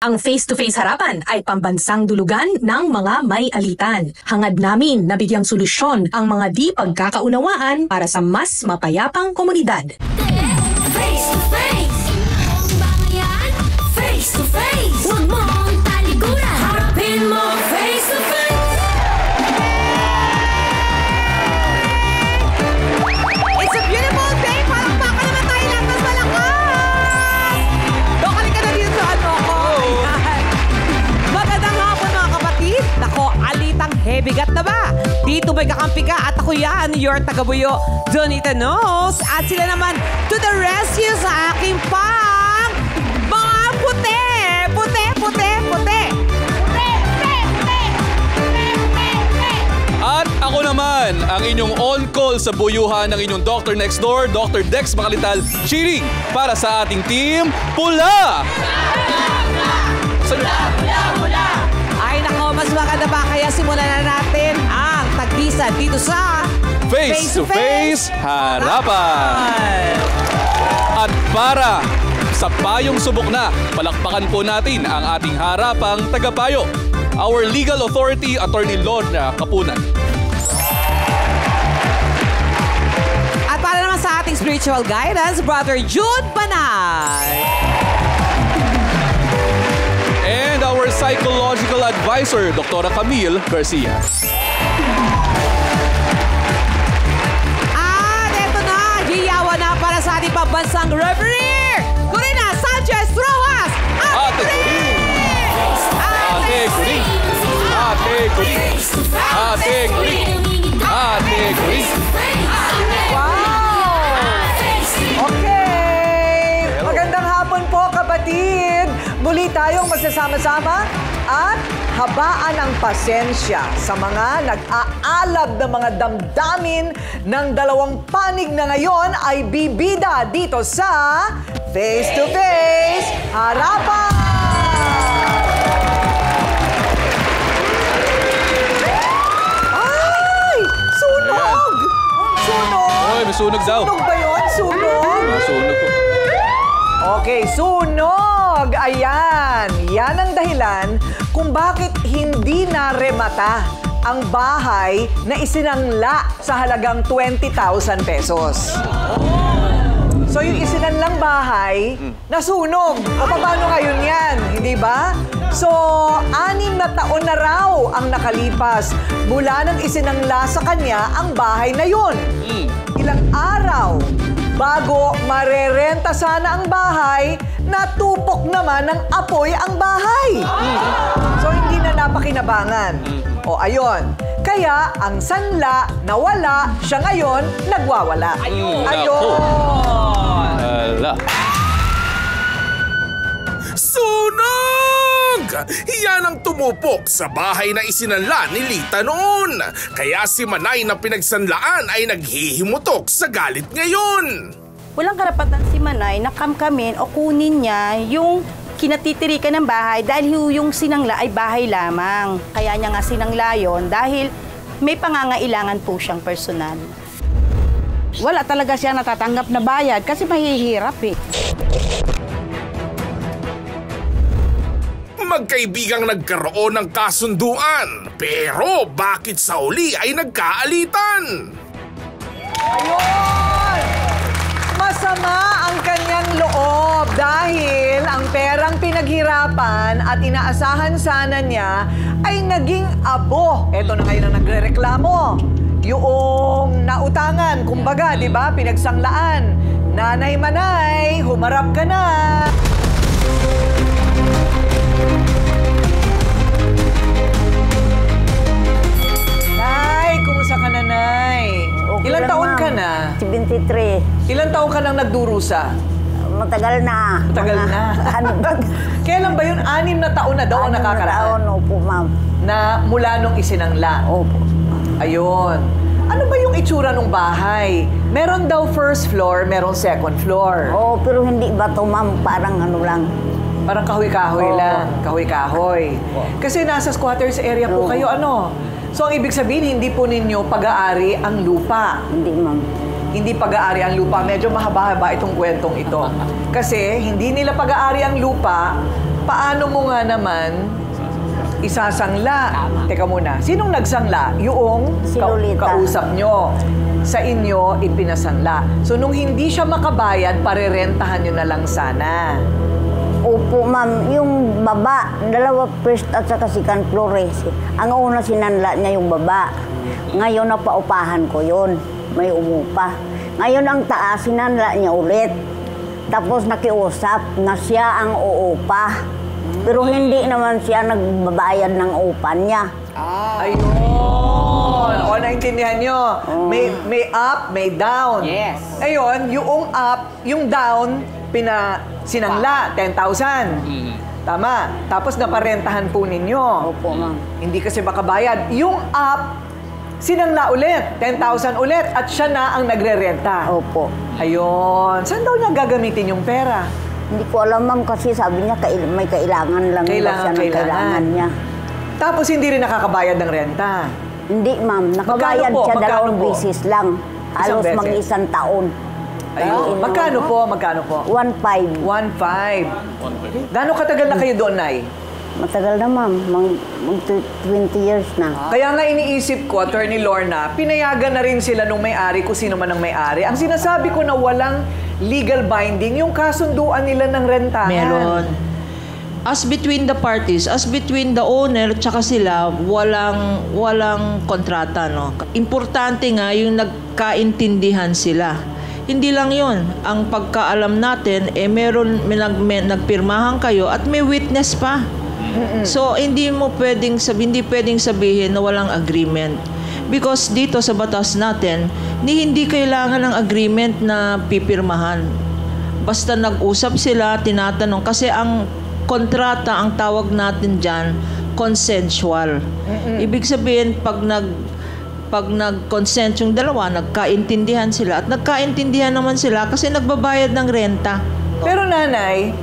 Ang face-to-face harapan ay pambansang dulugan ng mga may alitan. Hangad namin na bigyang solusyon ang mga di pagkakaunawaan para sa mas mapayapang komunidad. Face-to-face! Face-to-face! Huwag mong talikuran! Harapin mo face-to-face! It's a beautiful day! Parang baka naman tayo lang mas malakas! Dokali ka na dito, ano ko? Magandang hapon mga kapatid! Nako, alitang heavy-gat na ba? Dito may kakampi ka at ako yan, your tagabuyo, Donita Knows. At sila naman to the rescue sa aking pang mga puti! At ako naman, ang inyong on-call sa buyuhan ng inyong Dr. Next Door, Dr. Dex Makalital, cheering para sa ating team Pula! Pula! Ay nako, mas maganda ba kaya simulan na natin ang tagpisan dito sa Face-to-face harapan! At para sa payong subok na, palakpakan po natin ang ating harapang tagapayo, our legal authority, Attorney Lorna Kapunan. At para naman sa ating spiritual guidance, Brother Jude Panay. And our psychological advisor, Dr. Camille Garcia. At eto na, giyawa na para sa ating pambansang referee, Corina Sanchez Rojas! Ate Corinne! Ate Corinne! Ate Corinne! Ate Corinne! Ate Corinne! Wow! Okay! Magandang hapon po, kapatid! Muli tayong magsasama-sama at habaan ang pasensya sa mga nag-aalab ng mga damdamin ng dalawang panig na ngayon ay bibida dito sa Face-to-Face Harapan! Ay! Sunog! Sunog! Oy, may sunog daw. Sunog ba yun? Sunog? Sunog po. Okay, sunog! Ayan! Yan ang dahilan kung bakit hindi naremata ang bahay na isinangla sa halagang 20,000 pesos. So yung isinanglang bahay, nasunog. O paano ngayon yan? Hindi ba? So, 6 na taon na raw ang nakalipas mula nang isinangla sa kanya ang bahay na yun. Ilang araw bago marerenta sana ang bahay, natupok naman ng apoy ang bahay. So, hindi na napakinabangan. O, ayun. Kaya, ang sanla nawala, siya ngayon nagwawala. Ayun! Ala. Sunog! Yan ang tumupok sa bahay na isinanla ni Lita noon. Kaya si Manay na pinagsanlaan ay naghihimutok sa galit ngayon. Walang karapatan si Manay na kamkamin o kunin niya yung kinatitirikan ng bahay dahil yung sinangla ay bahay lamang. Kaya niya nga sinangla yun dahil may pangangailangan po siyang personal. Wala talaga siya natatanggap na bayad kasi mahihirap eh. Magkaibigang nagkaroon ng kasunduan. Pero bakit sa uli ay nagkaalitan? Ayun! Masama ang kanyang loob dahil ang perang pinaghirapan at inaasahan sana niya ay naging abo. Eto na ngayon ang nagrereklamo. Yung nautangan, kumbaga, di ba? Pinagsanglaan. Nanay Manay, humarap ka na. Nay, kumusta ka na, Nay? Okay Ilang lang, taon ma'am. ka na? 23. Ilang taon ka nang nagdurusa? Matagal na. Matagal na. Kailan ba yun? 6 na taon na daw ang nakakaraan? Opo, ma'am. Na mula nung isinangla? Opo. Ayun. Ano ba yung itsura ng bahay? Meron daw first floor, meron second floor. Oo, pero hindi ba ito, ma'am? Parang ano lang. Parang kahoy-kahoy Oo. lang. Kahoy-kahoy. Kasi nasa squatters area po Oo. kayo, ano? So, ang ibig sabihin, hindi po ninyo pag-aari ang lupa. Hindi, ma'am. Hindi pag-aari ang lupa. Medyo mahaba-haba itong kwentong ito. Kasi hindi nila pag-aari ang lupa paano mo nga naman isasangla? Teka muna, sinong nagsangla? Yung Si Lolita. kausap nyo. Sa inyo, ipinasangla. So, nung hindi siya makabayad, parerentahan nyo na lang sana. Opo, ma'am. Yung baba, dalawa first at saka second floor eh. Ang una sinanla niya yung baba. Ngayon napaupahan ko yun. May umupa. Ngayon ang taas, sinanla niya ulit. Tapos nakiusap na siya ang uupa. Pero hindi naman siya nagbabayad ng upa niya. Ayun. O, naintindihan nyo. May up, may down. Yes. Ayun, yung up, yung down, sinangla, 10,000. Tama. Tapos naparentahan po ninyo. Opo, ma'am. Hindi kasi makabayad. Yung up, sinangla ulit, 10,000 ulit, at siya na ang nagre-renta. Opo. Ayun. Saan daw niya gagamitin yung pera? Hindi ko alam, ma'am, kasi sabi niya may kailangan lang daw siya ng kailangan niya. Tapos hindi rin nakakabayad ng renta. Hindi, ma'am. Nakabayad Magkano po? siya Magkano dalawang po? beses lang. Halos beses? mag-isang taon. Ayun. Magkano po? Magkano po? 1.5. 1.5. Gano'ng katagal na kayo doon, Nay? Matagal na, ma'am. Mag 20 years na. Kaya nga iniisip ko, Attorney Lorna, pinayagan na rin sila nung may-ari, kung sino man ang may-ari. Ang sinasabi ko na walang legal binding, yung kasunduan nila ng rentahan. Meron. As between the parties, as between the owner tsaka sila, walang kontrata, no? Importante nga yung nagkaintindihan sila. Hindi lang yon. Ang pagkaalam natin, may nagpirmahan kayo at may witness pa. So, hindi pwedeng sabihin na walang agreement. Because dito sa batas natin, hindi kailangan ng agreement na pipirmahan. Basta nag-usap sila, tinatanong. Kasi ang kontrata, ang tawag natin dyan, consensual. Ibig sabihin, pag nag-consent yung dalawa, nagkaintindihan sila. At nagkaintindihan naman sila kasi nagbabayad ng renta. Pero nanay,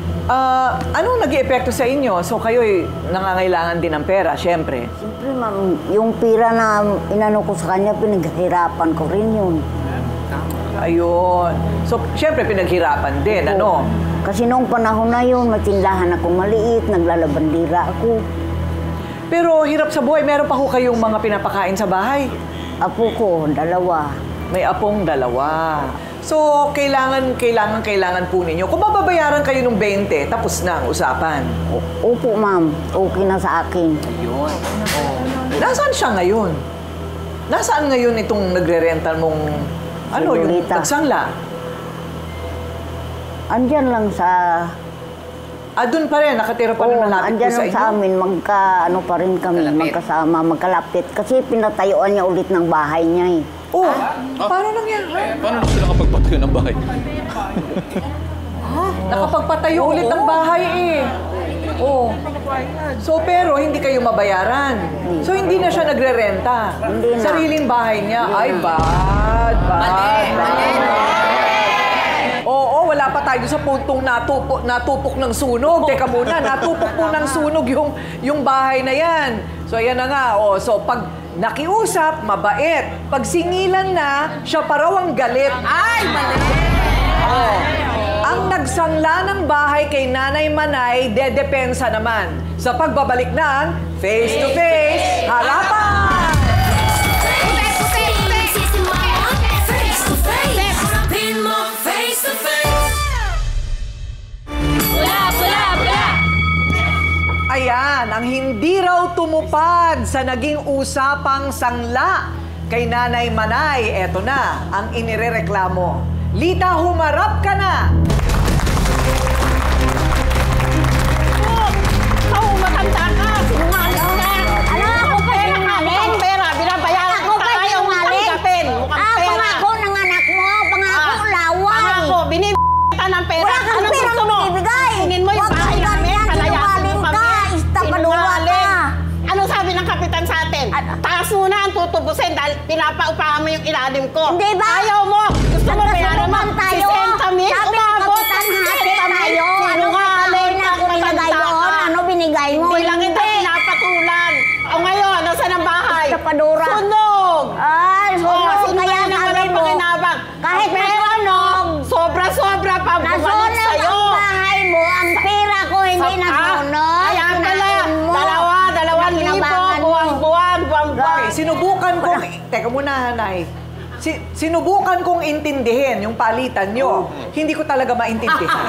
anong nag-iepekto sa inyo? So kayo'y nangangailangan din ng pera, syempre. Siyempre, ma'am, yung pira na inano ko sa kanya, pinaghirapan ko rin yun. Ayun. So, syempre, pinaghirapan din, ano? Kasi noong panahon na yun, may tindahan ako maliit, naglalabandira ako. Pero hirap sa buhay, meron pa ho kayong mga pinapakain sa bahay. Apo ko, 2. May apong 2. So, kailangan po ninyo. Kung mababayaran kayo ng 20, tapos na ang usapan. Opo, ma'am. Okay na sa akin. Ayun. Oh. Nasaan siya ngayon? Nasaan ngayon itong nagre-rental mong, yung Lolita. nagsangla? Andyan lang sa... Doon pa rin, nakatira pa rin malapit andyan po sa lang inyo? sa amin. Pa rin kami, magkasama, magkalapit. Kasi pinatayuan niya ulit ng bahay niya eh. Paano nangyari? Paano sila kapagpatayo ng bahay? Nakapagpatayo ulit ng bahay eh. So, pero hindi kayo mabayaran. So, hindi na siya nagre-renta. Hindi na. Sariling bahay niya. Ay, bad. Oo, wala pa tayo sa puntong natupok ng sunog. Teka muna, natupok po ng sunog yung bahay na yan. So, ayan na nga. So, pag nakiusap, mabait. Pag singilan na, siya pa raw ang galit. Ay, mali! Ang nagsangla ng bahay kay Nanay Manay, dedepensa naman sa pagbabalik ng Face to Face Harapan! Ayan, ang hindi raw tumupad sa naging usapang sangla kay Nanay Manay. Eto na ang inirereklamo. Lita, humarap ka na! Matanda ka! Sinungaling ka! Ano ako pa sinungaling? Pera, binabayaran Ako pa ayaw mo sinungaling? tanggapin. Mukhang pera. Pangako ng anak mo, pangako laway. Pangako, binibigyan ng pera. Wala kang Anong perang gusto mo? binibigay. Tingin mo yung Huwag bahay kang namin, ganyan, palayasin mo sinungaling kami. ka, istapadura Sinungaling. ka. Ano sabi ng kapitan sa atin? Taas muna ang tutubusin dahil pinapaupahan mo yung ilalim ko. Hindi ba? Ayaw mo. Gusto mo bayaran mo. Nagkasunugan tayo. 60 mil. Sabi ng kapitan, hati tayo. Ano Sinungaling na ka, ako binigay matanda doon? ka. Ano binigay mo? Hindi lang kita pinapatulan. O ngayon, nasa ng bahay? Istapadura. Sunog! Ay, sunog. Sino Kaya na sabi walang mo, pakinabang? kahit Ang pera nasunog, mo, sobra-sobra pa bumalik nasunog sa'yo. ang bahay mo, ang pera ko hindi Sa- nasunog. teka muna, Hanay. Sinubukan kong intindihin yung palitan nyo. Hindi ko talaga maintindihan.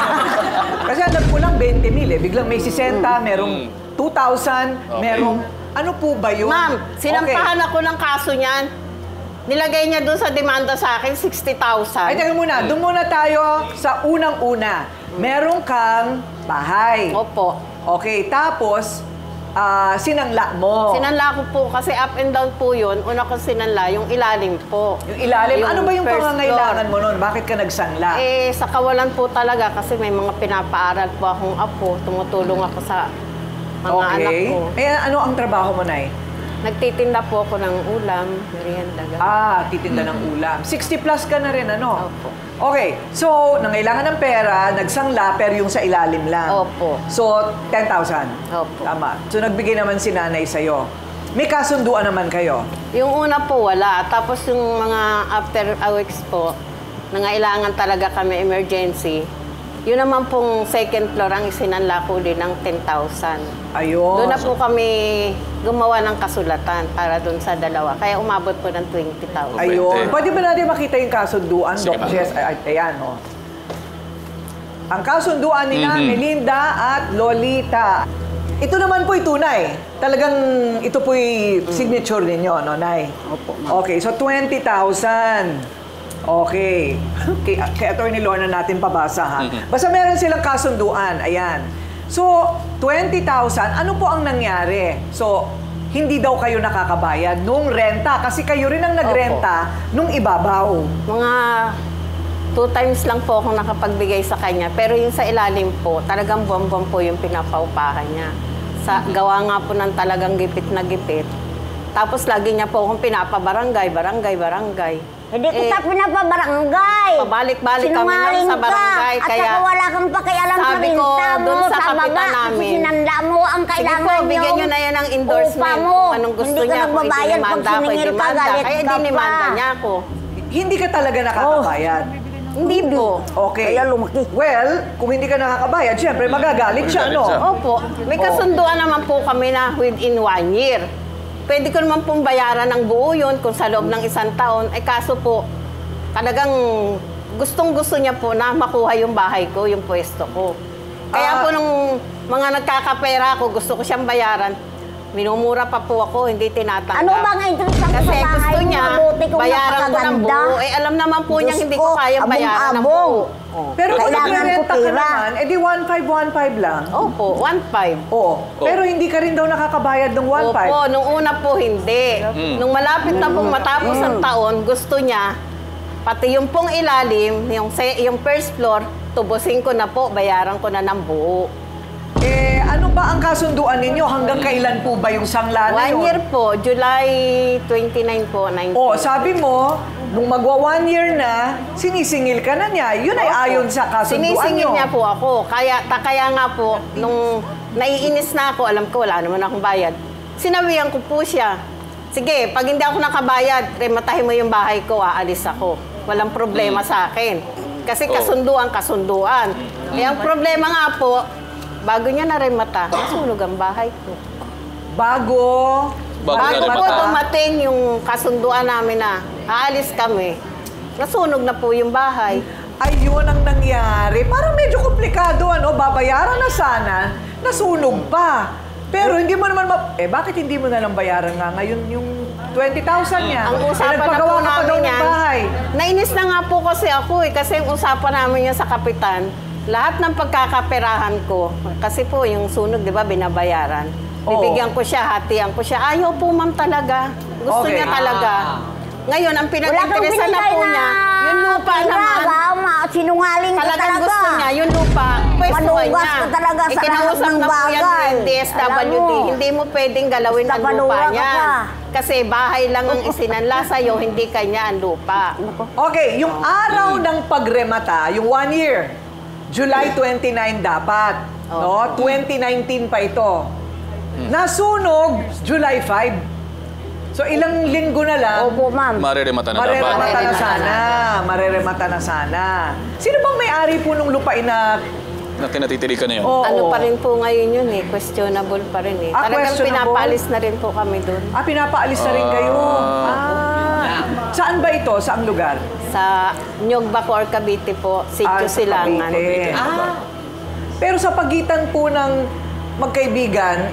Kasi alam ko lang 20,000 eh. Biglang may 60, merong 2,000, merong... Ano po ba yun? Ma'am, sinampahan ako ng kaso niyan. Nilagay niya doon sa demanda sa akin, 60,000. Ay, teka muna. Doon muna tayo sa unang-una. Meron kang bahay. Opo. Okay, tapos... sinangla mo. Sinanla ko po kasi up and down po yun. Una ko sinanla, yung ilalim po. Yung ilalim? Ano ba yung first pangangailangan floor. mo nun? Bakit ka nagsangla? Eh, sa kawalan po talaga kasi may mga pinapaaral po akong apo. Tumutulong ako sa mga anak ko. Eh, ano ang trabaho mo, Nay? Nagtitinda po ako ng ulam, merienda. Titinda ng ulam. 60 plus ka na rin, ano? Opo. Okay, so, nangailangan ng pera, nagsangla, pero yung sa ilalim lang. Opo. So, 10,000. Opo. Tama. So, nagbigay naman si nanay sa'yo. May kasunduan naman kayo. Yung una po, wala. Tapos yung mga after a weeks po, nangailangan talaga kami emergency. Yun naman pong second floor ang isinanla ko din ng 10,000. Ayun. Doon na po kami gumawa ng kasulatan para doon sa dalawa. Kaya umabot po ng 20,000. Ayun. Pwede ba natin makita yung kasunduan, Sige, Doc Jess? Ayan, oh. Ang kasunduan nila, Melinda at Lolita. Ito naman po'y tunay. Talagang ito po'y signature ninyo, no, Nay? Opo, Okay, so 20,000. Okay. Kay Atty. Lorna natin pabasa, ha? Basta meron silang kasunduan. Ayan. So, 20,000, ano po ang nangyari? So, hindi daw kayo nakakabayad nung renta. Kasi kayo rin ang nagrenta nung ibabaw. Mga 2 times lang po akong nakapagbigay sa kanya. Pero yung sa ilalim po, talagang buwan-buwan po yung pinapaupahan niya. Gawa nga po ng talagang gipit na gipit. Tapos lagi niya po akong pinapabarangay, barangay. Hindi kita pinapabarangay. Pabalik-balik kami lang sa barangay. At saka wala kang pakialam sa sabi ko rinta mo, doon sa sa kapitan baba. namin. Sinanda mo ang Sige kailangan po, bigyan nyo na yan ng endorsement kung anong gusto Hindi niya. ka nagbabayad pag siningil ka, galit Kaya ka dinimanda pa. niya ako. Hindi ka talaga nakakabayad. Hindi po. Okay. Kaya lumaki. Well, kung hindi ka nakakabayad, syempre magagalit siya, no? Opo. May kasunduan naman po kami na within 1 year. Pwede ko naman pong bayaran ng buo yun kung sa loob ng 1 taon. Eh kaso po, talagang gustong-gusto niya po na makuha yung bahay ko, yung pwesto ko. Kaya po nung mga nagkakapera ako, gusto ko siyang bayaran. Minumura pa po ako, hindi tinatanggap. Ano bang interest ang Kasi sa bahay gusto mo? niya, Mabuti kung bayaran ko ng napakaganda. buo. Eh alam naman po niya Diyos hindi ko, ko kayang bayaran ng abong-abong. buo. Pero kung Kailangan nagrerenta ko ka pera. naman, edi 1,515 lang. Opo, 1.5. Oo. Pero hindi ka rin daw nakakabayad ng 1,500. Opo, nung una po hindi. Nung malapit na pong matapos ang taon, gusto niya, pati yung pong ilalim, yung first floor, tubusin ko na po, bayaran ko na ng buo. Eh, ano ba ang kasunduan ninyo? Hanggang kailan po ba yung sangla na 1 yun? year po, July 29 po, 19. Oh, sabi mo, nung magwa 1 year na, sinisingil ka na niya. Yun ay ayon sa kasunduan Sinisingil nyo. niya po ako. Kaya nga po, nung naiinis na ako, alam ko wala naman akong bayad. Sinabihan ko po siya, sige, pag hindi ako nakabayad, rematahin mo yung bahay ko, aalis ako. Walang problema sa akin. Kasi kasunduan. Eh, ang problema nga po, bago niya naremata, nasunog ang bahay ko. Bago Bago po naremata. dumating yung kasunduan namin na aalis kami, nasunog na po yung bahay. ayun ang nangyari. Parang medyo komplikado, ano? Babayaran na sana, nasunog pa. Pero hindi mo naman bakit hindi mo na lang bayaran nga ngayon yung 20,000 niya? Ang usapan na nagpagawa po ka pa daw namin ng yan, bahay. nainis na nga po kasi ako kasi ang usapan namin yan sa kapitan, lahat ng pagkakaperahan ko, kasi po yung sunog, di ba, binabayaran. Bibigyan ko siya, hatian ko siya. Ayaw po, ma'am, talaga. Gusto Okay. niya talaga. Ngayon, ang Wala kang pinag-interesa na binigay po niya, yung lupa naman. Sinungaling ka Talagang talaga. gusto niya, yung lupa, pwestuhan Panugas niya. ka talaga sa Kinausap lahat ng na po yan bagay. ng DSWD. Alam mo. Hindi mo pwedeng galawin ang lupa Tapaluwa ka niya. pa. Kasi bahay lang ang isinanla sa'yo, hindi kanya ang lupa. Okay, yung araw ng pagremata, yung 1 year, July 29 dapat. No? 2019 pa ito. Nasunog, July 5. So, ilang linggo na lang, Opo, ma'am. Mareremata na dapat. mareremata na sana. Mareremata na sana. Sino bang may-ari po nung lupain na... Na kinatitirikan na yun. Oo. Ano pa rin po ngayon yun eh, questionable pa rin eh. Talagang Questionable? pinapalis na rin po kami doon. Pinapaalis na rin kayo. Saan ba ito? Saang lugar? Sa Nyugbacor, Cavite po. Sitio Sa Silangan. Cavite. Pero sa pagitan po ng magkaibigan,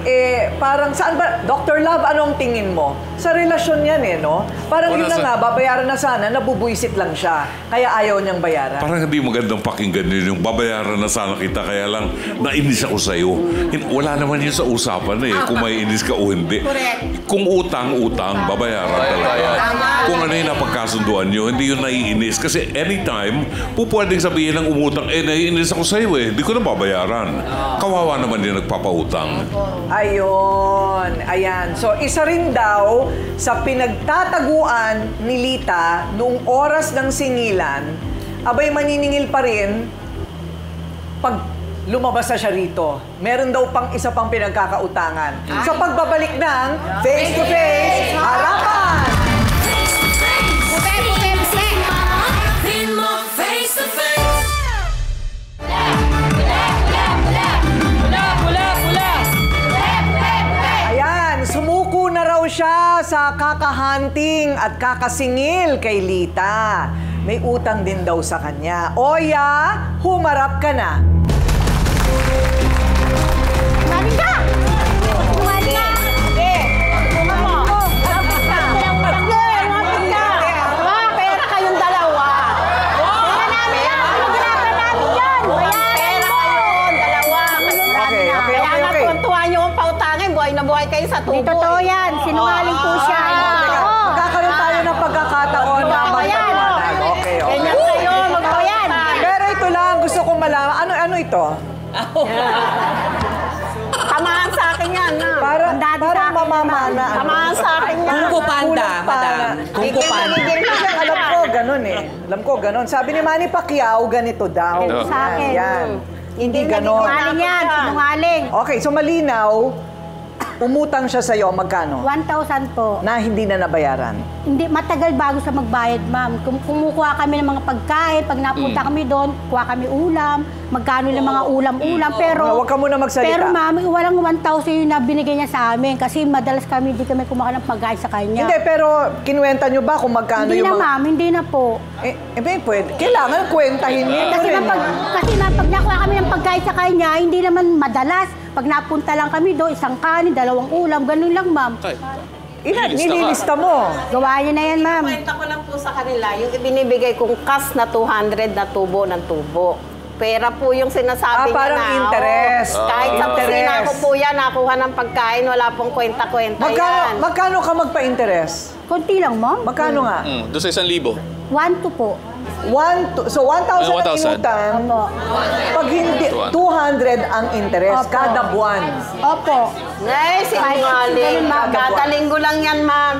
parang saan ba, Dr. Love, anong tingin mo? Sa relasyon yan no? Parang yun na nga, babayaran na sana, nabubuisit lang siya. Kaya ayaw niyang bayaran. Parang hindi magandang pakinggan yun, yung babayaran na sana kita, kaya lang nainis ako sa'yo. Wala naman yun sa usapan kung may inis ka o hindi. Kung utang, babayaran talaga. Kung ano yung napagkasunduan nyo, hindi yun naiinis. Kasi anytime, pwedeng sabihin ng umutang, naiinis ako sa'yo hindi ko na babayaran. Kawawa naman yung nagpapautang. Ayun, ayan. So, isa rin daw sa pinagtataguan ni Lita noong oras ng singilan, abay maniningil pa rin pag lumabas na siya rito. Meron daw isa pang pinagkakautangan. Sa pagbabalik ng Face to Face Harapan! Harapin mo face to face. Ayan, sumuko na raw siya sa kakahunting at kakasingil kay Lita. May utang din daw sa kanya. Oya, humarap ka na. Maling ka! Maling ka! Pera kayong dalawa. Pera namin yan! Pinaghirapan namin yan! Bayaran mo! Okay. Kaya natuntuhan niyo ang pautangin. Buhay na buhay kayo sa tubo. Hindi totoo yan. Sinungaling po siya. Magkakaroon tayo ng pagkakataon na magpaliwanag. Okay. Ganyan kayo. Magpayan. Pero ito lang, gusto kong malaman. Ano ito? Tamaan sa akin yan. Parang mamamana. Tamaan sa akin yan. Kung kupanda, madam. Kung kupanda. Kasi alam ko, ganun Alam ko, ganun. Sabi ni Manny Pacquiao, ganito daw. Sa akin. Yan. Hindi ganun. Sinungaling yan. Sinungaling. Okay, so malinaw, umutang siya sa'yo, magkano? 1,000 po. Na hindi na nabayaran. Hindi, matagal bago sa magbayad, ma'am. Kumukuha kami ng mga pagkain, pag napunta kami doon, kuha kami ulam, magkano ng mga ulam-ulam, pero... Huwag ka muna magsalita. Pero ma'am, walang 1,000 yung nabinigay niya sa amin kasi madalas hindi kami kumakain ng pagkain sa kanya. Hindi, pero kinuwenta nyo ba kung magkano Hindi yung na ma'am, hindi na po. Pwede. Kailangan kwentahin niyo. Kasi pag nakuha kami ng pagkain sa kanya, hindi naman madalas. Pag napunta lang kami doon, isang kanin, 2 ulam, ganun lang ma'am. Nililista mo. Gawa niya na yan, ma'am. Kwenta ko lang po sa kanila, yung ibinibigay kong cash na 200 na tubo ng tubo. Pera po yung sinasabi niya parang na. interest. Kahit sa Interest. kusina ko po yan, nakuha ng pagkain, wala pong kwenta-kwenta yan. Magkano ka magpa-interest? Konti lang, ma'am. Magkano nga? Doon sa 1,000. 1,2 po. 1,000 ang 1,000. inutang. Opo. Pag hindi, 200 ang interest Opo. kada buwan. Opo. Nay, sinungaling. Ganun, ma'am. Kada linggo lang yan, ma'am.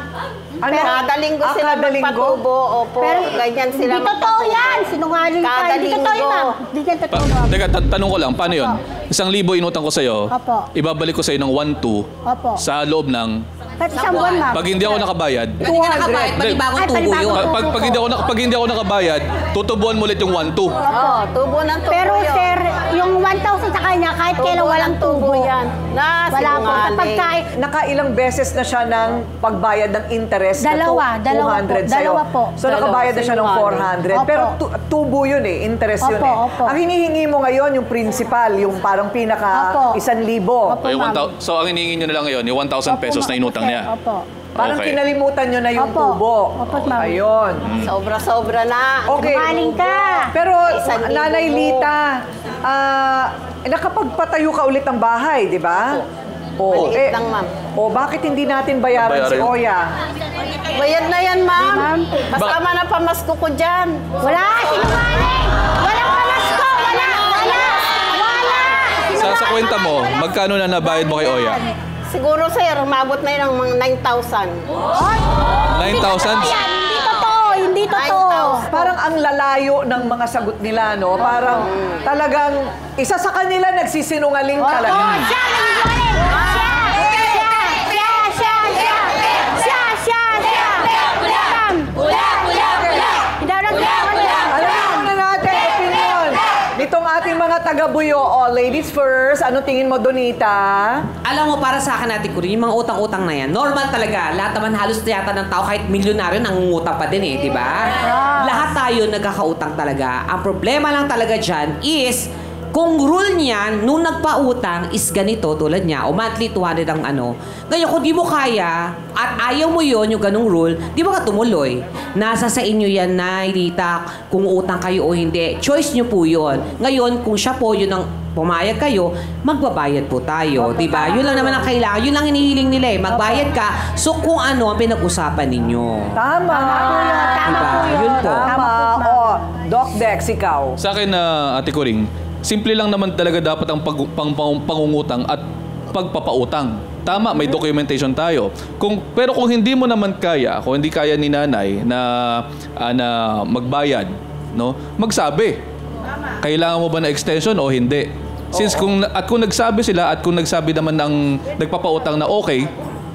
Ano? Kada linggo sila kada linggo? magpatubo. Opo, ganyan sila Hindi totoo yan. Sinungaling ka. Kada Hindi totoo linggo. yan, ma'am. Hindi yan totoo, ma'am. Teka, tanong ko lang, paano yun? 1,000 inutang ko sa'yo, Opo. ibabalik ko sa'yo ng 1,200 Opo. sa loob ng... Kahit isang buwan, ma'am. Pag hindi ako nakabayad, 200. Panibagong Ay, tubo yun. panibagong pag hindi ako nakabayad, tutubuan mo ulit yung 1,200. Oo, tubo ng tubo Pero yun. sir, yung 1,000 sa kanya, kahit Tubo kailan walang ng tubo tubo. yan. Wala po. Sa Sinungaling. pagkain, Nakailang beses na siya ng pagbayad ng interest Dalawa na po, 200 sa'yo. dalawa po. So nakabayad na siya ng Sinungaling. 400. Opo. Pero tubo yun interest yun Opo, opo. Ang hinihingi mo ngayon, yung principal, yung parang pinaka Opo. 1,000. Opo, Yung ma'am. 1,000 so, ang hinihingi nyo na lang ngayon, yung 1,000 pesos na inutang niya. Opo. Parang Okay. kinalimutan nyo na yung Opo. tubo. Opo, ma'am. Ayun. Sobra-sobra na. Okay. Sinungaling ka. Pero, 1,000 Nanay po. Lita, nakapagpatayo ka ulit ng bahay, di ba? Maliit lang, ma'am. Bakit hindi natin bayaran si Bayaran. Oya? Bayad na yan, ma'am. Ma'am. Kasama na pamasko ko dyan. Wala, sinungaling. Walang pamasko. Wala. Sa kwenta mo, magkano na nabayad mo kay Oya? Siguro, sir, umabot na yun ng mga 9,000. 9,000? Hindi totoo. Hindi totoo. Parang ang lalayo ng mga sagot nila, no? Parang talagang isa sa kanila nagsisinungaling talaga. Oo, siya nagsinungaling. Siya. Ma'am. Hindi ako nagsinungaling. Alam muna natin, opinion nitong ating mga taga-Buyo. Ladies first. Ano tingin mo, Donita? Alam mo, para sa akin natin, Kurin, yung mga utang-utang na yan, normal talaga. Lahat naman halos yata ng tao, kahit milyonaryo, nangungutang pa din di ba? Lahat tayo nagkakautang talaga. Ang problema lang talaga dyan is, kung rule niyan, nung nagpautang is ganito, tulad niya, o monthly 200 ang ano. Ngayon, kung di mo kaya, at ayaw mo yon yung ganung rule, di ba ka tumuloy? Nasa sa inyo yan, Nay, Rita, kung utang kayo o hindi. Choice nyo po yun. Ngayon, kung siya po yun ang pumayag kayo, magbabayad po tayo, di ba? Yun lang naman ang kailangan. Yun lang hinihiling nila Magbayad ka. So, kung ano ang pinag-usapan ninyo. Tama. Diba? Yun po. Tama. Doc Dex, ikaw. Sa akin, Ate Coring, simple lang naman talaga dapat ang pangungutang at pagpapautang. Tama, may documentation tayo. Pero kung hindi mo naman kaya, kung hindi kaya ni nanay na magbayad, no, magsabi. Kailangan mo ba na extension o hindi? Since kung nagsabi sila at kung nagsabi naman ng nagpapautang na okay,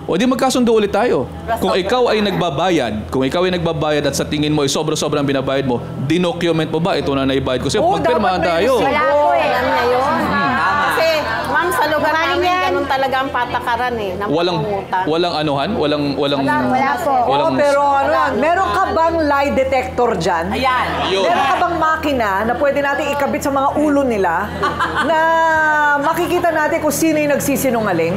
o di magkasundo ulit tayo. Kung ikaw ay nagbabayad at sa tingin mo ay sobra-sobra ang binabayad mo, dinocument mo ba ito na naibayad ko sa'yo? Magpirmahan tayo. Wala po Alam na yun. Kasi, ma'am, sa lugar namin, ganun talaga ang patakaran ng pangungutang. Walang anuhan? Wala po. Pero meron ka bang lie detector dyan? Ayan. Meron ka bang makina na pwede natin ikabit sa mga ulo nila na makikita natin kung sino yung nagsisinungaling?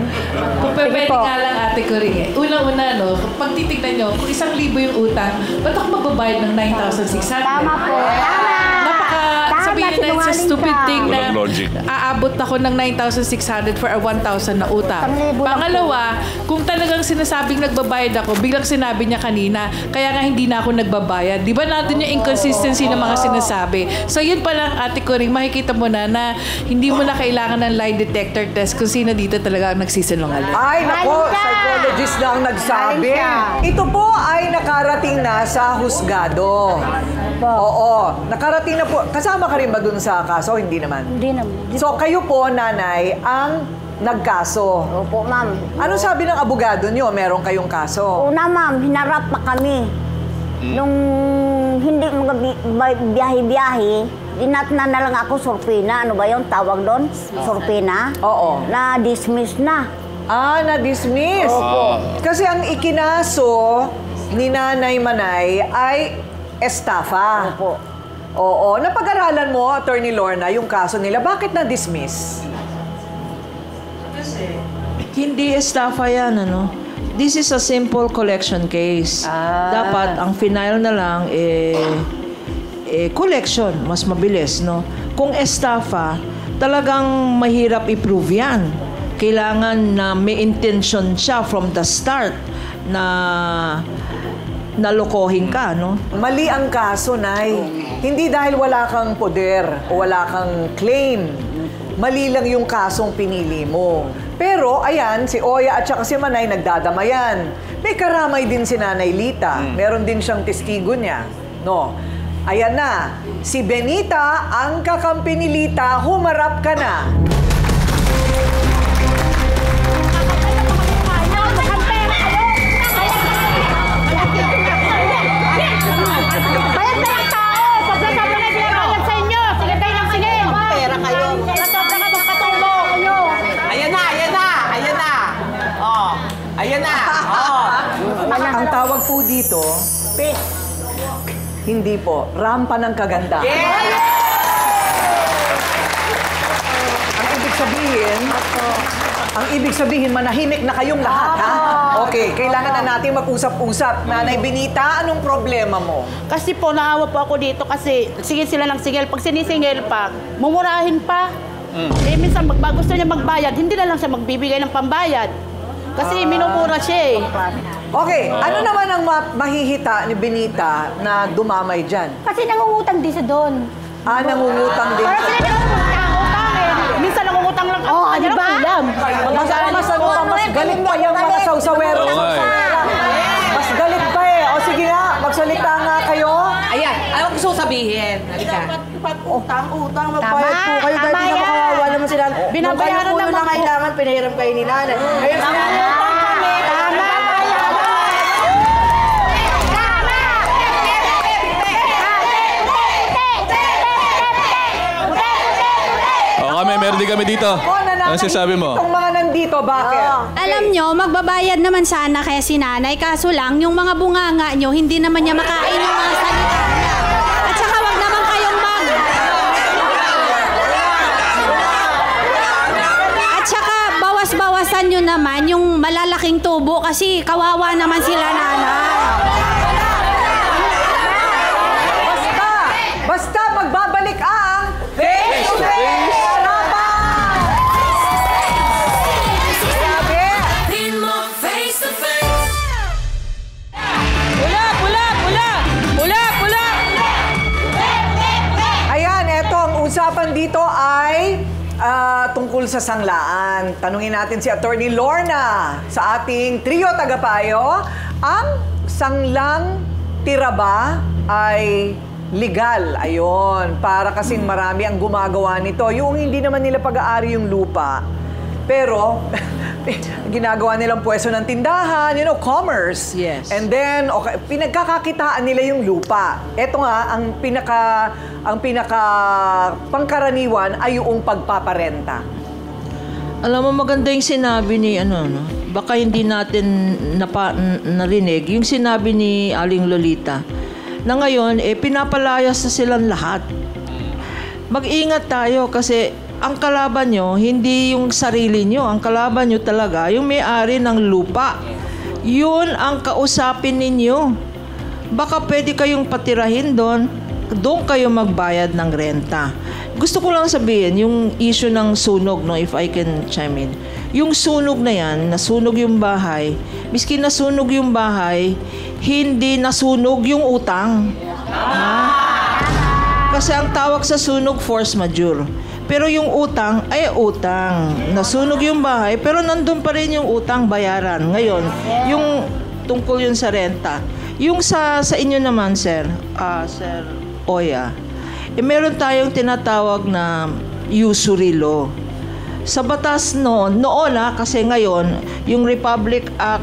Kung pwede nga lang, Ate Coring, unang-una, pag titignan nyo, kung 1,000 yung utang, ba't ako magbabayad ng 9,600? Tama po. Sabihin na it's a stupid thing na logic. aabot ako ng 9,600 for a 1,000 na utang. Pangalawa, kung talagang sinasabing nagbabayad ako, biglang sinabi niya kanina, kaya nga hindi na ako nagbabayad. Di ba natin yung inconsistency ng mga sinasabi? So yun pa lang, Ate Coring, makikita mo na hindi mo na kailangan ng lie detector test kung sino dito talaga ang nagsisinungaling. Ay, nako, psychologist na ang nagsabi. Ito po ay nakarating na sa husgado. Oo, nakarating na po. Kasama ka rin ba dun sa kaso? Hindi naman. Hindi naman. So, kayo po, nanay, ang nagkaso. Opo, ma'am. Ano sabi ng abogado nyo? Meron kayong kaso? Una, ma'am, hinarap pa kami. Nung hindi biyahe-biyahe, dinatna na lang ako sorpina. Ano ba yun? Tawag doon? Sorpina? Oo. Na-dismiss na. Na-dismiss? Opo. Kasi ang ikinaso ni Nanay Manay ay estafa. Opo. Oo. Napag-aralan mo, Attorney Lorna, yung kaso nila. Bakit na-dismiss? Kasi hindi estafa yan, This is a simple collection case. Dapat ang final na lang collection, mas mabilis, Kung estafa, talagang mahirap i-prove yan. Kailangan na may intention siya from the start na nalokohin ka, Mali ang kaso, Nay. Hindi dahil wala kang poder o wala kang claim. Mali lang yung kasong pinili mo. Pero, ayan, si Oya at saka si Manay nagdadamayan. May karamay din si Nanay Lita. Meron din siyang testigo niya. Ayan na. Si Benita, ang kakampi ni Lita, humarap ka na. Ayan na! Ang tawag po dito, hindi po, rampa ng kagandahan. Ang ibig sabihin, manahimik na kayong lahat, ha? Okay, kailangan na natin mag-usap-usap. Nanay Benita, anong problema mo? Kasi po, naawa po ako dito kasi sige sila ng singil. Pag sinisingil pa, mumurahin pa. Minsan, gusto niya magbayad, hindi na lang siya magbibigay ng pambayad. Kasi minumura siya Okay, ano naman ang mahihita ni Benita na dumamay dyan? Kasi nangungutang din siya doon. Nangungutang din Pero siya. sila nangungutang Minsan nangungutang lang ako. di ba? Mas galit pa yung mga sawsawero. Mas galit pa O sige nga, magsalita nga kayo. Ayan, ano gusto sabihin? Halika. Utang, magbayad po kayo. Tama Dahil yan. makawawa naman sila. Binabayaran naman na po. kailangan, pinahiram kayo ni nanay. Ngayon, Tama! kami dito. Ano sinasabi mo? Itong mga nandito, bakit? Alam nyo, magbabayad naman sana kaya si nanay. Kaso lang, yung mga bunganga nyo, hindi naman niya makain yung mga salita niya. At saka wag naman kayong At saka bawas-bawasan nyo naman yung malalaking tubo kasi kawawa naman sila nanay. Basta magbabalik ang Face to Face Harapan! Grabe! Pula! Ayan, eto ang usapan dito ay tungkol sa sanglaan. Tanungin natin si Attorney Lorna sa ating trio tagapayo. Ang sanglang tira ba ay legal? Ayon, para kasing marami ang gumagawa nito. Yung hindi naman nila pag-aari yung lupa, pero ginagawa nilang pwesto ng tindahan, commerce. Yes. And then, okay, pinagkakakitaan nila yung lupa. Ito nga, ang pinaka pangkaraniwan ay yung pagpaparenta. Alam mo, maganda yung sinabi ni, baka hindi natin narinig, yung sinabi ni Aling Lolita, na ngayon, pinapalayas na silang lahat. Mag-ingat tayo kasi ang kalaban nyo, hindi yung sarili nyo. Ang kalaban nyo talaga, yung may-ari ng lupa. Yun ang kausapin ninyo. Baka pwede kayong patirahin doon kayo magbayad ng renta. Gusto ko lang sabihin, yung issue ng sunog, if I can chime in. Yung sunog na yan, nasunog yung bahay, miski nasunog yung bahay, hindi nasunog yung utang. Kasi ang tawag sa sunog, force majeure. Pero yung utang ay utang. Nasunog yung bahay, pero nandun pa rin yung utang bayaran. Ngayon, yung tungkol yun sa renta. Yung sa inyo naman, Sir Oya, meron tayong tinatawag na usury law. Sa batas noon kasi ngayon, yung Republic Act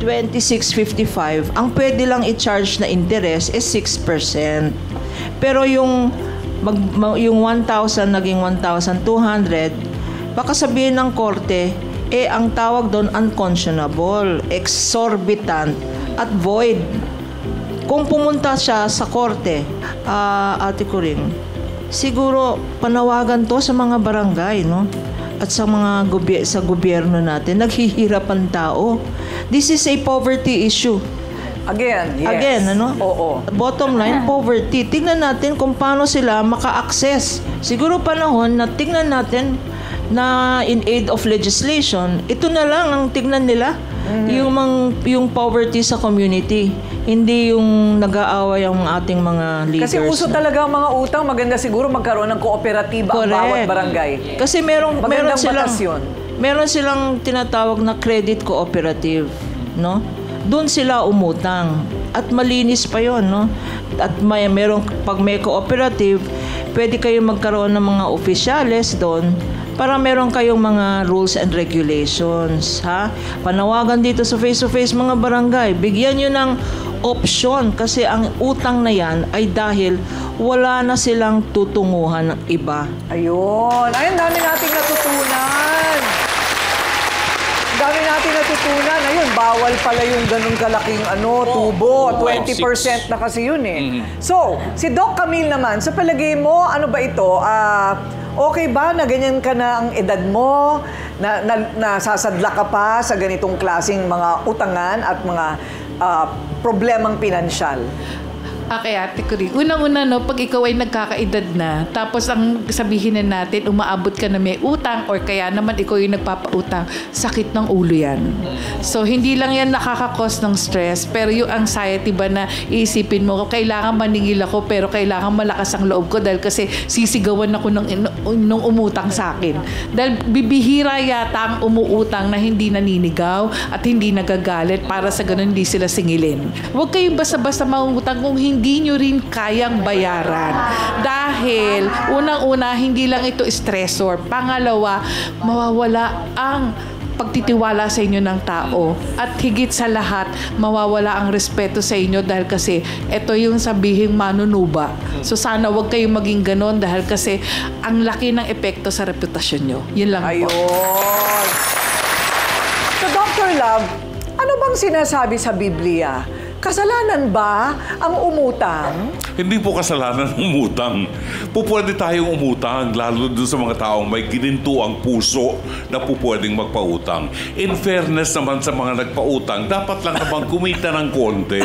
2655, ang pwede lang i-charge na interest is 6%. Pero yung 1,000 naging 1,200, baka sabihin ng korte, ang tawag doon unconscionable, exorbitant, at void. Kung pumunta siya sa korte, Ate Coring, siguro panawagan to sa mga barangay, at sa mga sa gobyerno natin, naghihirap ang tao. This is a poverty issue. Again, yes. Again, Oo. Bottom line, poverty. Tingnan natin kung paano sila maka-access. Siguro panahon na tingnan natin na in aid of legislation, ito na lang ang tingnan nila. Yung poverty sa community. Hindi yung nag-aaway ang ating mga leaders. Kasi uso talaga ang mga utang. Maganda siguro magkaroon ng kooperatiba ang bawat barangay. Kasi meron silang tinatawag na credit cooperative, Doon sila umutang. At malinis pa yon, At pag may cooperative, pwede kayong magkaroon ng mga opisyales doon para meron kayong mga rules and regulations, Panawagan dito sa face-to-face mga barangay, bigyan nyo ng option kasi ang utang na yan ay dahil wala na silang tutunguhan ng iba. Ayun. Ayun, dami nating natutunan. Ayun, bawal pala yung ganun kalaking tubo. 20% na kasi yun So, si Doc Camille naman, sa palagay mo, ano ba ito? Okay ba na ganyan ka na ang edad mo? Na sasadla ka pa sa ganitong klaseng mga utangan at mga problemang pinansyal? Okay, Ate Coring. Unang-una, pag ikaw ay nagkakaedad na, tapos ang sabihin na natin, umaabot ka na may utang or kaya naman ikaw yung nagpapautang, sakit ng ulo yan. So, hindi lang yan nakakakos ng stress, pero yung anxiety ba na iisipin mo, kailangan maningil ako, pero kailangan malakas ang loob ko dahil kasi sisigawan ako nung umutang sa akin. Dahil bibihira yata ang umuutang na hindi naninigaw at hindi nagagalit para sa ganun hindi sila singilin. Huwag kayong basta-basta mangutang kung hindi nyo rin kayang bayaran. Dahil, unang-una, hindi lang ito stressor. Pangalawa, mawawala ang pagtitiwala sa inyo ng tao. At higit sa lahat, mawawala ang respeto sa inyo dahil kasi ito yung sabihing manunuba. So sana wag kayong maging ganon dahil kasi ang laki ng epekto sa reputasyon nyo. Yun lang po. Ayun. So, Dr. Love, ano bang sinasabi sa Biblia? Kasalanan ba ang umutang? Hindi po kasalanan ng umutang. Pwede tayong umutang, lalo doon sa mga taong may gininto ang puso na pwedeng magpautang. In fairness naman sa mga nagpautang, dapat lang naman kumita ng konti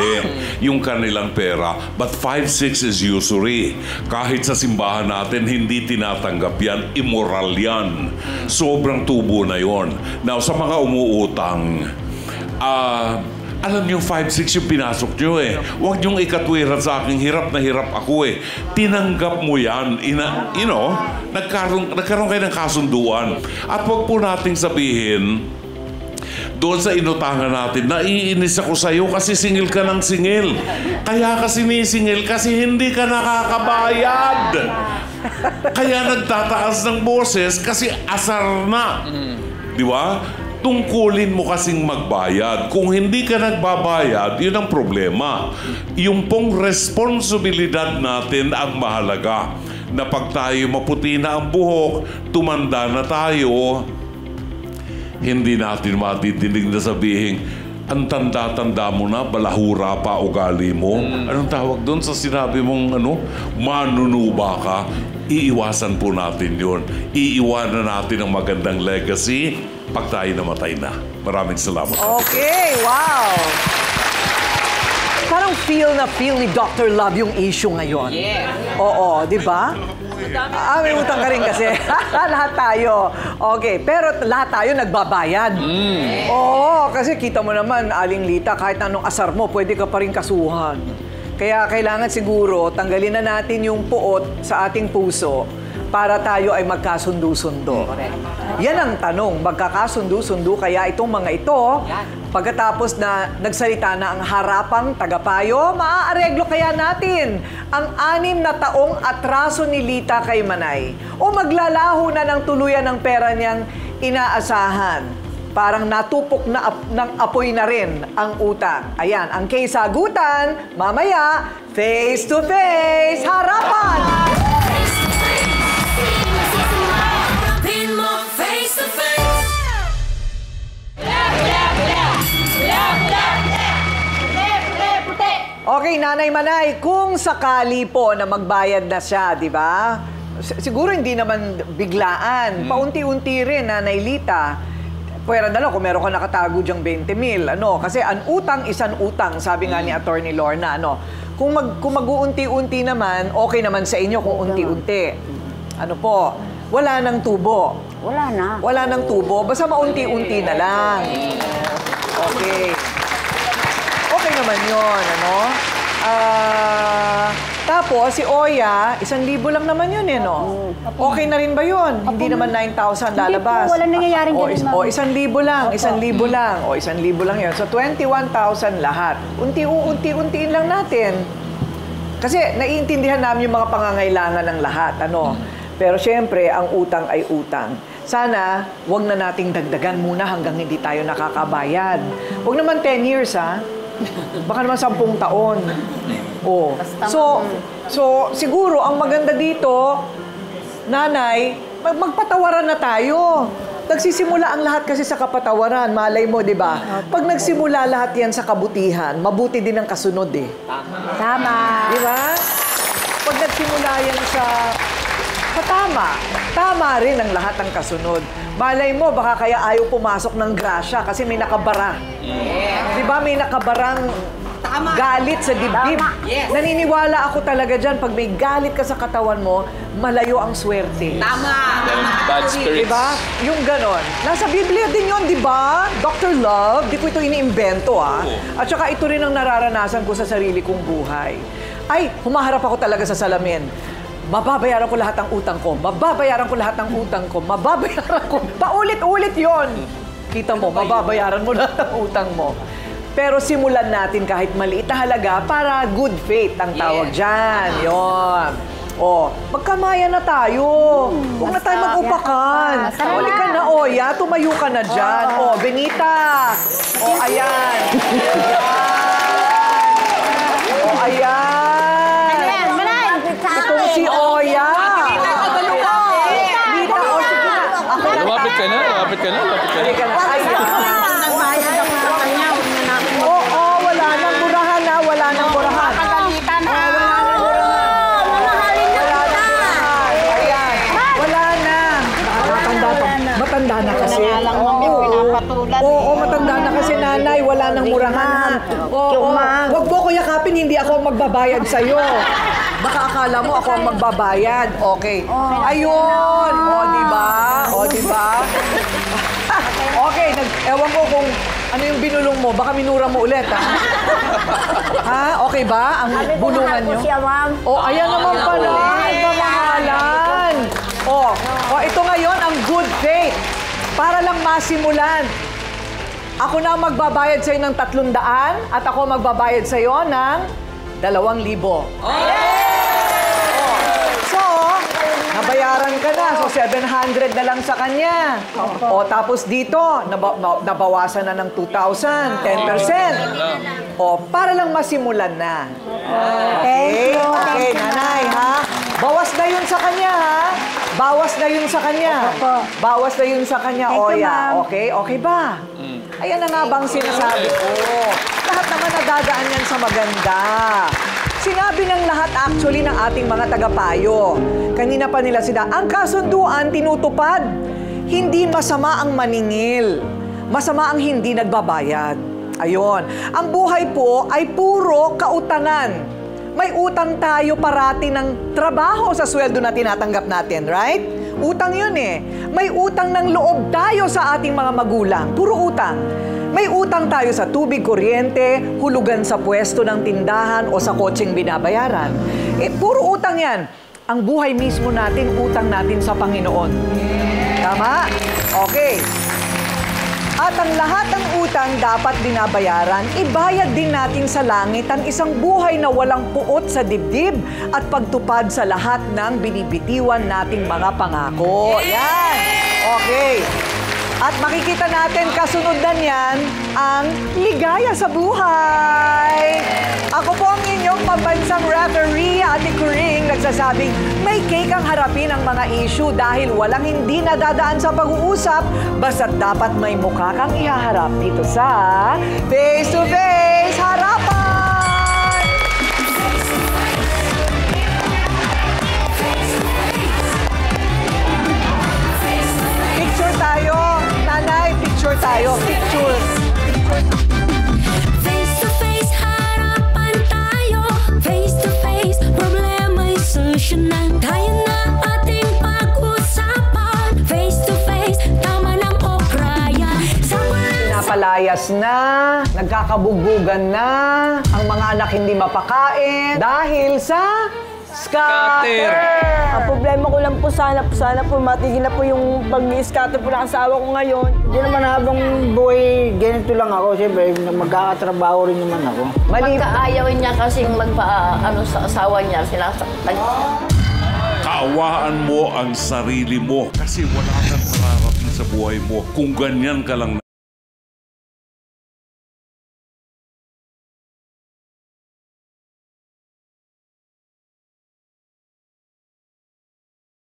yung kanilang pera. But 5-6 is usury. Kahit sa simbahan natin, hindi tinatanggap yan. Immoral yan. Sobrang tubo na yon. Now, sa mga umuutang, alam niyo, 5-6 yung pinasok niyo eh. Huwag niyong ikatwiran sa aking hirap na hirap ako eh. Tinanggap mo yan. Nagkaroon kayo ng kasunduan. At huwag po nating sabihin, doon sa inutangan natin, naiinis ako sa'yo kasi singil ka ng singil. Kaya kasi nisingil kasi hindi ka nakakabayad. Kaya nagtataas ng boses kasi asar na. Di ba? Tungkulin mo kasing magbayad. Kung hindi ka nagbabayad, yun ang problema. Yung pong responsibilidad natin ang mahalaga. Na pag tayo maputi na ang buhok, tumanda na tayo, hindi natin matitindig na sabihin, ang tanda-tanda mo na, balahura pa ugali mo. Anong tawag doon sa sinabi mong manunuba ka? Iiwasan po natin yun. Iiwanan natin ang magandang legacy pag tayo namatay na. Maraming salamat. Okay, wow! Parang feel ni Dr. Love yung issue ngayon. Yeah. Oo, di ba? May utang ka rin kasi. Lahat tayo. Okay, pero lahat tayo nagbabayad. Oo, kasi kita mo naman, Aling Lita, kahit anong asar mo, pwede ka pa rin kasuhan. Kaya kailangan siguro, tanggalin na natin yung puot sa ating puso para tayo ay magkasundo-sundo. Yan ang tanong, magkakasundo-sundo kaya itong mga ito, pagkatapos na nagsalita na ang harapang tagapayo, maaareglo kaya natin ang 6 na taong atraso ni Lita kay Manay o maglalaho na ng tuluyan ng pera niyang inaasahan. Parang natupok na ng apoy na rin ang utang. Ayan, ang kaysagutan, mamaya, face to face, harapan! Okay, Nanay Manay, kung sakali po na magbayad na siya, di ba? Siguro hindi naman biglaan. Paunti-unti rin, Nanay Lita. Pwera na lang kung meron ka nakatago dyang 20,000. Kasi ang utang, isang utang, sabi nga ni Attorney Lorna. Kung mag-uunti-unti naman, okay naman sa inyo kung unti-unti. Wala nang tubo. Wala na. Wala nang tubo. Basta maunti-unti na lang. Okay. Okay naman yun, tapos, si Oya, 1,000 lang naman yun, Okay na rin ba yun? Hindi naman 9,000 lalabas. Hindi po, walang nangyayaring ganun, ma'am. 1,000 lang, 1,000 lang. 1,000 lang yun. So, 21,000 lahat. Unti-untiin lang natin. Kasi, naiintindihan namin yung mga pangangailangan ng lahat, Pero, syempre, ang utang ay utang. Sana, wag na nating dagdagan muna hanggang hindi tayo nakakabayad. Wag naman 10 years, Baka naman 10 taon. So, siguro, ang maganda dito, Nanay, magpatawaran na tayo. Nagsisimula ang lahat kasi sa kapatawaran. Malay mo, di ba? Pag nagsimula lahat yan sa kabutihan, mabuti din ang kasunod, Tama. Di ba? Pag nagsimula yan sa tama rin ang lahat ng kasunod. Malay mo, baka kaya ayaw pumasok ng grasya kasi may nakabara. Di ba? May nakabarang galit sa dibdib. Yes. Naniniwala ako talaga dyan, pag may galit ka sa katawan mo, malayo ang swerte. Tama. Bad spirits. Diba? Yung ganon. Nasa Biblia din yun, di ba? Dr. Love, di ko ito iniimbento, At saka ito rin ang nararanasan ko sa sarili kong buhay. Ay, humaharap ako talaga sa salamin. Mababayaran ko lahat ng utang ko. Mababayaran ko lahat ng utang ko. Mababayaran ko. Paulit-ulit yon. Kita mo, mababayaran mo lahat ng utang mo. Pero simulan natin kahit maliit na halaga para good faith ang tawag dyan. Yon. Magkamayan na tayo. Huwag na tayo mag-upakan. Halika na, Oya. Tumayo ka na dyan. Benita. Ayan. Ayan. Itong si Oya. Lumapit ka na. Oo, wala nang burahan na. Wala nang burahan. Matanda na kasi. Oo, matanda na kasi nanay. Wala nang murahan. Wag mo ko yakapin, hindi ako magbabayad sa'yo. Baka akala mo ako ang magbabayad. Okay. Ayun. Diba? Okay, ewan ko kung ano yung binulong mo. Baka minura mo ulit, ha? Ha? Okay ba? Ang bulungan nyo? Ayan naman pala. Pamahalan. Ito ngayon ang good faith. Para lang masimulan. Ako na magbabayad sa'yo ng 300 at ako magbabayad sa'yo ng 2,000. So, nabayaran ka na. So, 700 na lang sa kanya. Tapos dito, nabawasan na ng 2,000, 10%. Para lang masimulan na. Okay, nanay, ha? Bawas na yun sa kanya, ha? Bawas na yun sa kanya, Oya. Okay ba? Ayan na nga bang sinasabi ko. Lahat naman nadadaan yan sa maganda. Sinabi ng lahat actually ng ating mga tagapayo. Kanina pa nila ang kasunduan tinutupad. Hindi masama ang maningil. Masama ang hindi nagbabayad. Ayun. Ang buhay po ay puro kautangan. May utang tayo parati ng trabaho sa sweldo na tinatanggap natin, right? Utang yun eh. May utang ng loob tayo sa ating mga magulang. Puro utang. May utang tayo sa tubig, kuryente, hulugan sa pwesto ng tindahan o sa kotseng binabayaran. Puro utang yan. Ang buhay mismo natin, utang natin sa Panginoon. Tama? Okay. At ang lahat ng utang dapat binabayaran, ibayad din natin sa langit ang isang buhay na walang puot sa dibdib at pagtupad sa lahat ng binibitiwan nating mga pangako. Yan! Okay. At makikita natin kasunod na niyan ang ligaya sa buhay. Ako po ang inyong pambansang referee, Ate Kuring, nagsasabing may cake ang harapin ang mga issue dahil walang hindi nadadaan sa pag-uusap basta't dapat may mukha kang ihaharap dito sa Face to Face Harapan! Picture tayo! Nanay, picture tayo. Picture. Face to face, harapan tayo. Face to face, problema'y solusyonan. Kaya na ating pag-usapan. Face to face, tama ng okrayan. Pinapalayas na, nagkakabugbugan na, ang mga anak hindi mapakain dahil sa scatter. Ang problema ko lang po sana po matigil na po yung pag-scatter po ng asawa ko ngayon. Hindi naman habang buhay, ganito lang ako. Siyempre, magkakatrabaho rin naman ako. Pagka-ayawin niya kasing sa asawa niya, sinasaktan. Kaawaan mo ang sarili mo kasi wala kang mararating sa buhay mo kung ganyan ka lang